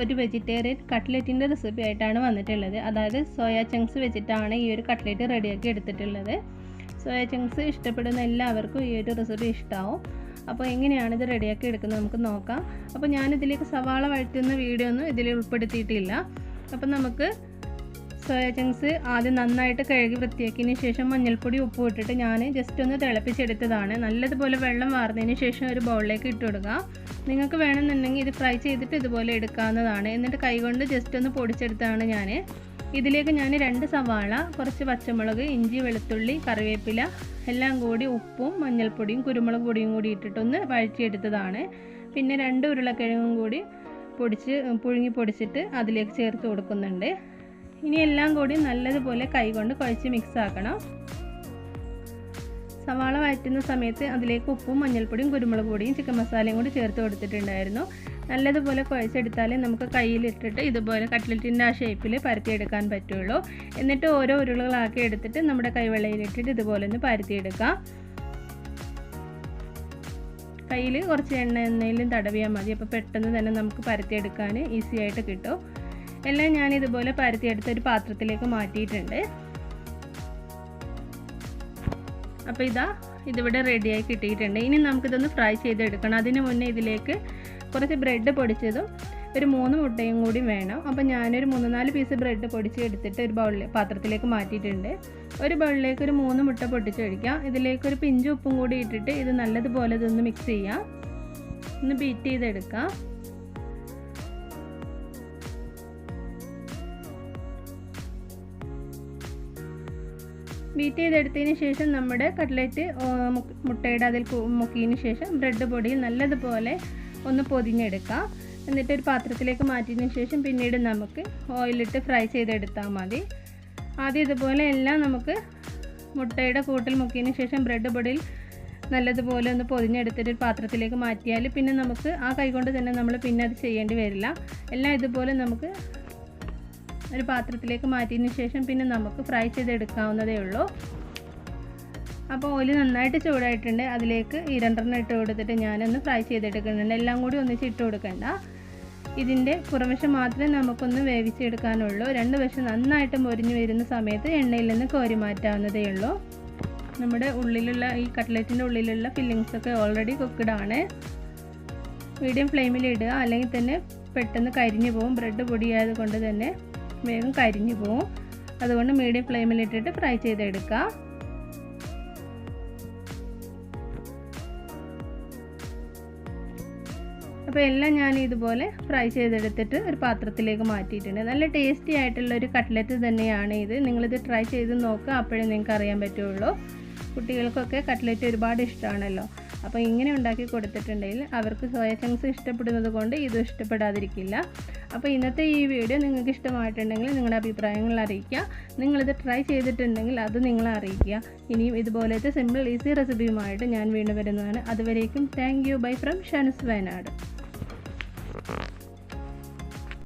ഒരു vegetarian കട്ട്ലറ്റിൻ്റെ recipe ആയിട്ടാണ് വന്നിട്ടുള്ളത്. അതായത് സോയ ചങ്ക്സ് വെച്ചിട്ടാണ് ഈ ഒരു കട്ട്ലറ്റ് റെഡിയാക്കി എടുത്തിട്ടുള്ളത്. സോയ ചങ്ക്സ് ഇഷ്ടപ്പെടുന്ന എല്ലാവർക്കും ഈ ഒരു റെസിപ്പി ഇഷ്ടമാവും. അപ്പോൾ എങ്ങനെയാണ് ഇത് റെഡിയാക്കി എടുക്കുന്നത് നമുക്ക് നോക്കാം. അപ്പോൾ ഞാനിതിലേക്ക് സവാള വഴറ്റുന്ന വീഡിയോ ഒന്നും ഇതിൽ ഉൾപ്പെടുത്തിയിട്ടില്ല. അപ്പോൾ നമുക്ക് സോയ ചങ്ക്സ് ആദ്യം നന്നായിട്ട് കഴുകി വൃത്തിയാക്കിയതിന് ശേഷം മഞ്ഞൾപ്പൊടി ഉപ്പ് ഇട്ടിട്ട് ഞാൻ ജസ്റ്റ് ഒന്ന് തിളപ്പിച്ചെടുത്തതാണ്. നല്ലതുപോലെ വെള്ളം വാർന്നതിന് ശേഷം ഒരു ബൗളിലേക്ക് ഇട്ട് കൊടുക്കുക. നിങ്ങൾക്ക് വേണമെന്നുണ്ടെങ്കിൽ ഇത് ഫ്രൈ ചെയ്തിട്ട് ഇതുപോലെ എടുക്കാവുന്നതാണ്. എന്നിട്ട് കൈകൊണ്ട് ജസ്റ്റ് ഒന്ന് പൊടിച്ചെടുത്താണ് ഞാൻ. ഇതിലേക്ക് ഞാൻ 2 സവാള, കുറച്ച് പച്ചമുളക്, ഇഞ്ചി, വെളുത്തുള്ളി, കറിവേപ്പില എല്ലാം കൂടി ഉപ്പും മഞ്ഞൾപ്പൊടിയും കുരുമുളക് പൊടിയും കൂടി ഇട്ടിട്ടൊന്ന് വഴറ്റിയെടുത്തതാണ്. പിന്നെ 2 ഉരുളക്കിഴങ്ങും കൂടി പുഴുങ്ങി പൊടിച്ചിട്ട് അതിലേക്ക് ചേർത്ത് കൊടുക്കുന്നുണ്ട്. ഇനി എല്ലാം കൂടി നല്ലതുപോലെ കൈകൊണ്ട് കുഴച്ച് മിക്സ് ആക്കണം. സവാള വഴറ്റുന്ന സമയത്ത് അതിലേക്ക് ഉപ്പും മഞ്ഞൾപ്പൊടിയും കുരുമുളക് പൊടിയും ചിക്കൻ മസാലയും കൂടി ചേർത്ത് കൊടുത്തിട്ടുണ്ടായിരുന്നു. നല്ലതുപോലെ കുഴച്ചെടുത്താലേ നമുക്ക് കയ്യിലിട്ടിട്ട് ഇതുപോലെ കട്ട്ലറ്റിൻ്റെ ആ ഷേപ്പിൽ പരത്തിയെടുക്കാൻ പറ്റുള്ളൂ. എന്നിട്ട് ഓരോ ഉരുളകളാക്കി എടുത്തിട്ട് നമ്മുടെ കൈവെള്ളയിലിട്ടിട്ട് ഇതുപോലെ ഒന്ന് പരത്തിയെടുക്കാം. കയ്യിൽ കുറച്ച് എണ്ണയിലും തടവിയാൽ മതി. അപ്പോൾ പെട്ടെന്ന് തന്നെ നമുക്ക് പരത്തിയെടുക്കാൻ ഈസി ആയിട്ട് കിട്ടും. എല്ലാം ഞാൻ ഇതുപോലെ പരത്തിയെടുത്ത് ഒരു പാത്രത്തിലേക്ക് മാറ്റിയിട്ടുണ്ട്. അപ്പോൾ ഇതിവിടെ റെഡിയായി കിട്ടിയിട്ടുണ്ട്. ഇനി നമുക്കിതൊന്ന് ഫ്രൈ ചെയ്തെടുക്കണം. അതിന് മുന്നേ ഇതിലേക്ക് കുറച്ച് ബ്രെഡ് പൊടിച്ചതും ഒരു 3 മുട്ടയും കൂടി വേണം. അപ്പോൾ ഞാനൊരു 3-4 പീസ് ബ്രെഡ് പൊടിച്ച് എടുത്തിട്ട് ഒരു പാത്രത്തിലേക്ക് മാറ്റിയിട്ടുണ്ട്. ഒരു ബൗളിലേക്ക് ഒരു 3 മുട്ട പൊട്ടിച്ചൊഴിക്കാം. ഇതിലേക്കൊരു പിഞ്ച് ഉപ്പും കൂടി ഇട്ടിട്ട് ഇത് നല്ലതുപോലെ ഇതൊന്ന് മിക്സ് ചെയ്യാം. ഒന്ന് ബീറ്റ് ചെയ്തെടുക്കാം. ബീറ്റ് ചെയ്തെടുത്തതിന് ശേഷം നമ്മുടെ കട്ട്ലറ്റ് മുട്ടയുടെ അതിൽ മുക്കിയതിന് ശേഷം ബ്രെഡ് പൊടിയിൽ നല്ലതുപോലെ ഒന്ന് പൊതിഞ്ഞെടുക്കാം. എന്നിട്ട് ഒരു പാത്രത്തിലേക്ക് മാറ്റിയതിന് ശേഷം പിന്നീട് നമുക്ക് ഓയിലിട്ട് ഫ്രൈ ചെയ്തെടുത്താൽ മതി. ആദ്യം ഇതുപോലെ എല്ലാം നമുക്ക് മുട്ടയുടെ കൂട്ടിൽ മുക്കിയതിന് ശേഷം ബ്രെഡ് പൊടിയിൽ നല്ലതുപോലെ ഒന്ന് പൊതിഞ്ഞെടുത്തിട്ട് ഒരു പാത്രത്തിലേക്ക് മാറ്റിയാൽ പിന്നെ നമുക്ക് ആ കൈകൊണ്ട് തന്നെ നമ്മൾ പിന്നെ അത് ചെയ്യേണ്ടി വരില്ല. എല്ലാം ഇതുപോലെ നമുക്ക് ഒരു പാത്രത്തിലേക്ക് മാറ്റിയതിന് ശേഷം പിന്നെ നമുക്ക് ഫ്രൈ ചെയ്തെടുക്കാവുന്നതേ ഉള്ളൂ. അപ്പോൾ ഓയിൽ നന്നായിട്ട് ചൂടായിട്ടുണ്ട്. അതിലേക്ക് ഈ 2 ഇട്ട് കൊടുത്തിട്ട് ഞാനൊന്ന് ഫ്രൈ ചെയ്തെടുക്കുന്നുണ്ട്. എല്ലാം കൂടി ഒന്നിച്ച് ഇട്ട് കൊടുക്കണ്ട. ഇതിൻ്റെ പുറംവശം മാത്രമേ നമുക്കൊന്ന് വേവിച്ചെടുക്കാനുള്ളൂ. 2 വശം നന്നായിട്ട് മൊരിഞ്ഞ് വരുന്ന സമയത്ത് എണ്ണയിൽ നിന്ന് കോരി മാറ്റാവുന്നതേ ഉള്ളൂ. നമ്മുടെ ഉള്ളിലുള്ള ഈ കട്ട്ലറ്റിൻ്റെ ഉള്ളിലുള്ള ഫില്ലിങ്സൊക്കെ ഓൾറെഡി കുക്ക്ഡ് ആണ്. മീഡിയം ഫ്ലെയിമിൽ ഇടുക, അല്ലെങ്കിൽ തന്നെ പെട്ടെന്ന് കരിഞ്ഞു പോകും. ബ്രെഡ് പൊടിയായത് കൊണ്ട് തന്നെ വേഗം കരിഞ്ഞു പോകും. അതുകൊണ്ട് മീഡിയം ഫ്ലെയിമിലിട്ടിട്ട് ഫ്രൈ ചെയ്തെടുക്കുക. അപ്പോൾ എല്ലാം ഞാൻ ഇതുപോലെ ഫ്രൈ ചെയ്തെടുത്തിട്ട് ഒരു പാത്രത്തിലേക്ക് മാറ്റിയിട്ടുണ്ട്. നല്ല ടേസ്റ്റി ആയിട്ടുള്ള ഒരു കട്ട്ലറ്റ് തന്നെയാണ് ഇത്. നിങ്ങളിത് ട്രൈ ചെയ്ത് നോക്കുക, അപ്പോഴേ നിങ്ങൾക്ക് അറിയാൻ പറ്റുള്ളൂ. കുട്ടികൾക്കൊക്കെ കട്ട്ലറ്റ് ഒരുപാട് ഇഷ്ടമാണല്ലോ. അപ്പോൾ ഇങ്ങനെ ഉണ്ടാക്കി കൊടുത്തിട്ടുണ്ടെങ്കിൽ അവർക്ക് സോയ ചങ്ക്സ് ഇഷ്ടപ്പെടുന്നത് കൊണ്ട് ഇതും ഇഷ്ടപ്പെടാതിരിക്കില്ല. അപ്പോൾ ഇന്നത്തെ ഈ വീഡിയോ നിങ്ങൾക്ക് ഇഷ്ടമായിട്ടുണ്ടെങ്കിൽ നിങ്ങളുടെ അഭിപ്രായങ്ങൾ അറിയിക്കുക. നിങ്ങളിത് ട്രൈ ചെയ്തിട്ടുണ്ടെങ്കിൽ അത് നിങ്ങളെ അറിയിക്കുക. ഇനിയും ഇതുപോലത്തെ സിമ്പിൾ ഈസി റെസിപ്പിയുമായിട്ട് ഞാൻ വീണ്ടും വരുന്നതാണ്. അതുവരേക്കും thank you. Bye from Shanus, Wayanad.